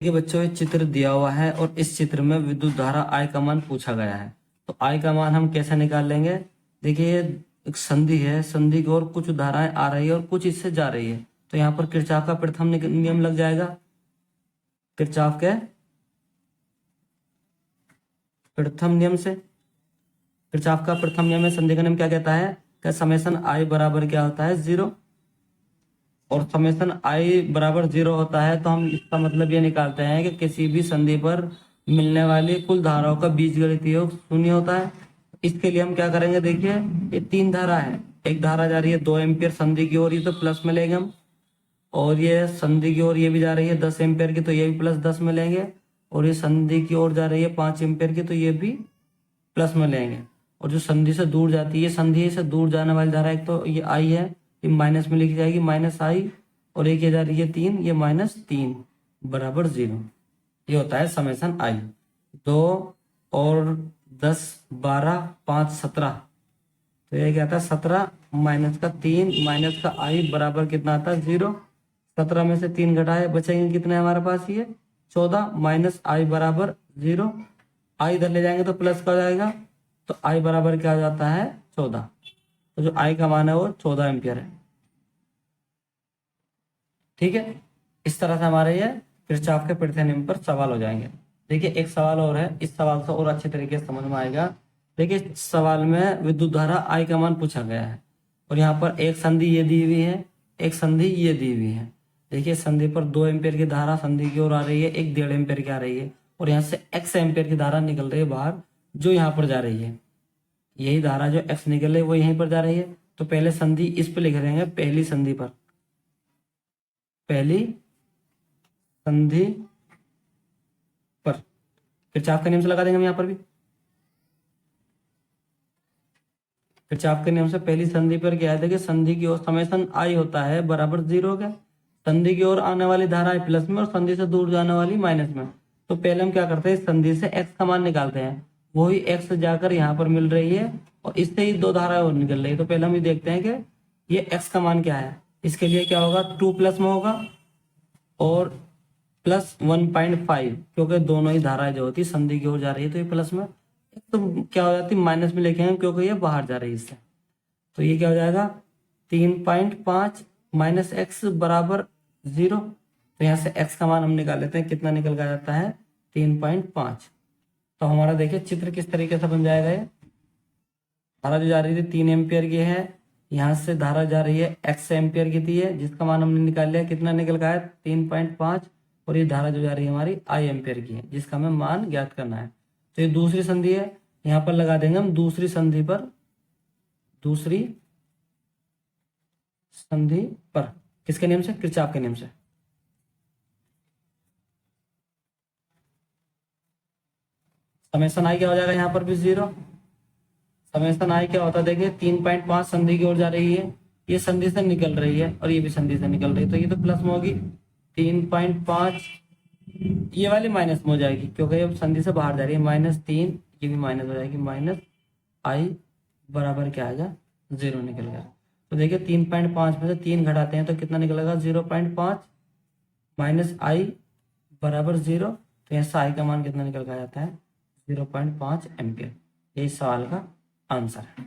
ये बच्चों ये चित्र दिया हुआ है और इस चित्र में विद्युत धारा I का मान पूछा गया है। तो I का मान हम कैसे निकाल लेंगे। देखिए ये एक संधि है, संधि की ओर कुछ धाराएं आ रही है और कुछ इससे जा रही है। तो यहाँ पर किरचॉफ का प्रथम नियम लग जाएगा। किरचॉफ के प्रथम नियम से, किरचॉफ का प्रथम नियम है, संधि का नियम क्या कहता है कि समेशन I बराबर क्या होता है 0, और समेशन I बराबर 0 होता है। तो हम इसका मतलब ये निकालते हैं कि किसी भी संधि पर मिलने वाली कुल धाराओं का बीजगणितीय योग शून्य होता है। इसके लिए हम क्या करेंगे, देखिए ये तीन धारा है, एक धारा जा रही है 2 एम्पियर संधि की ओर, ये तो प्लस में लेंगे हम, और ये संधि की ओर ये भी जा रही है 10 एम्पियर की, तो ये भी प्लस 10 में लेंगे, और ये संधि की ओर जा रही है 5 एम्पियर की, तो ये भी प्लस में लेंगे। और जो संधि से दूर जाती है, संधि से दूर जाने वाली धारा एक तो ये I है, ये माइनस में लिखी जाएगी -I, और एक ये जा रही है 3, ये -3 बराबर 0। ये होता है समेशन I। 2 और 10 12 5 17, तो ये क्या आता है 17 माइनस का 3 माइनस का I बराबर कितना आता है 0। 17 में से 3 घटाए बचेंगे कितने हमारे पास, ये 14 माइनस I बराबर 0। I इधर ले जाएंगे तो प्लस का हो जाएगा, तो I बराबर क्या हो जाता है 14। तो जो I का मान है वो 14 एम्पियर है। ठीक है, इस तरह से हमारे ये किरचॉफ के प्रथम नियम पर सवाल हो जाएंगे। देखिए एक सवाल और है, इस सवाल से और अच्छे तरीके से समझ में आएगा। देखिए सवाल में विद्युत धारा I का मान पूछा गया है, और यहाँ पर एक संधि ये दी हुई है, एक संधि ये दी हुई है। देखिए संधि पर 2 एम्पियर की धारा संधि की ओर आ रही है, एक 1.5 एम्पियर की आ रही है, और यहाँ से x एम्पियर की धारा निकल रही है बाहर, जो यहाँ पर जा रही है। यही धारा जो x निकल रही है वो यहीं पर जा रही है। तो पहले संधि इस पर लिख देंगे, पहली संधि पर, पहली संधि पर किरचॉफ के नियम से लगा देंगे हम यहाँ पर भी। किरचॉफ के नियम से पहली संधि पर क्या है, देखिए संधि की ओर समेशन I होता है बराबर 0 का, संधि की ओर आने वाली धारा है प्लस में और संधि से दूर जाने वाली माइनस में। तो पहले हम क्या करते हैं, संधि से x का मान निकालते हैं, वही x जाकर यहाँ पर मिल रही है, और इससे ही 2 धाराएं और निकल रही है। तो पहले हम ये देखते हैं कि ये x का मान क्या है। इसके लिए क्या होगा, 2 प्लस में होगा और प्लस 1.5, क्योंकि दोनों ही धाराएं जो होती संधि की ओर जा रही है तो ये प्लस में, तो क्या हो जाती माइनस में लिखेंगे क्योंकि ये बाहर जा रही है इससे। तो ये क्या हो जाएगा 3.5 माइनस एक्स बराबर 0। तो यहाँ से x का मान हम निकाल लेते हैं, कितना निकल का जाता है 3.5। तो हमारा देखिए चित्र किस तरीके से बन जाएगा। ये धारा जो जा रही थी 3 एम्पियर की है, यहाँ से धारा जा रही है x एम्पियर की थी है, जिसका मान हमने निकाल लिया, कितना निकल का है 3.5, और ये धारा जो जा रही है हमारी I एम्पियर की है, जिसका हमें मान ज्ञात करना है। तो ये दूसरी संधि है, यहाँ पर लगा देंगे हम दूसरी संधि पर, दूसरी संधि पर किसके नियम से, किरचॉफ के नियम से। समेशन I क्या हो जाएगा, यहाँ पर भी 0। समेशन I क्या होता है, देखिए 3.5 संधि की ओर जा रही है, ये संधि से निकल रही है और ये भी संधि से निकल रही है, तो ये तो प्लस में होगी 3.5, ये वाली माइनस में हो जाएगी क्योंकि ये संधि से बाहर जा रही है, -3, ये भी माइनस हो जाएगी, माइनस I बराबर क्या आएगा 0 निकल गया। तो देखिए 3.5 में से 3 घटाते हैं तो कितना निकलेगा 0.5 माइनस I बराबर 0। तो यहाँ से I का मान कितना निकल के आ जाता है 0.5 एम्पियर। यही सवाल का आंसर है।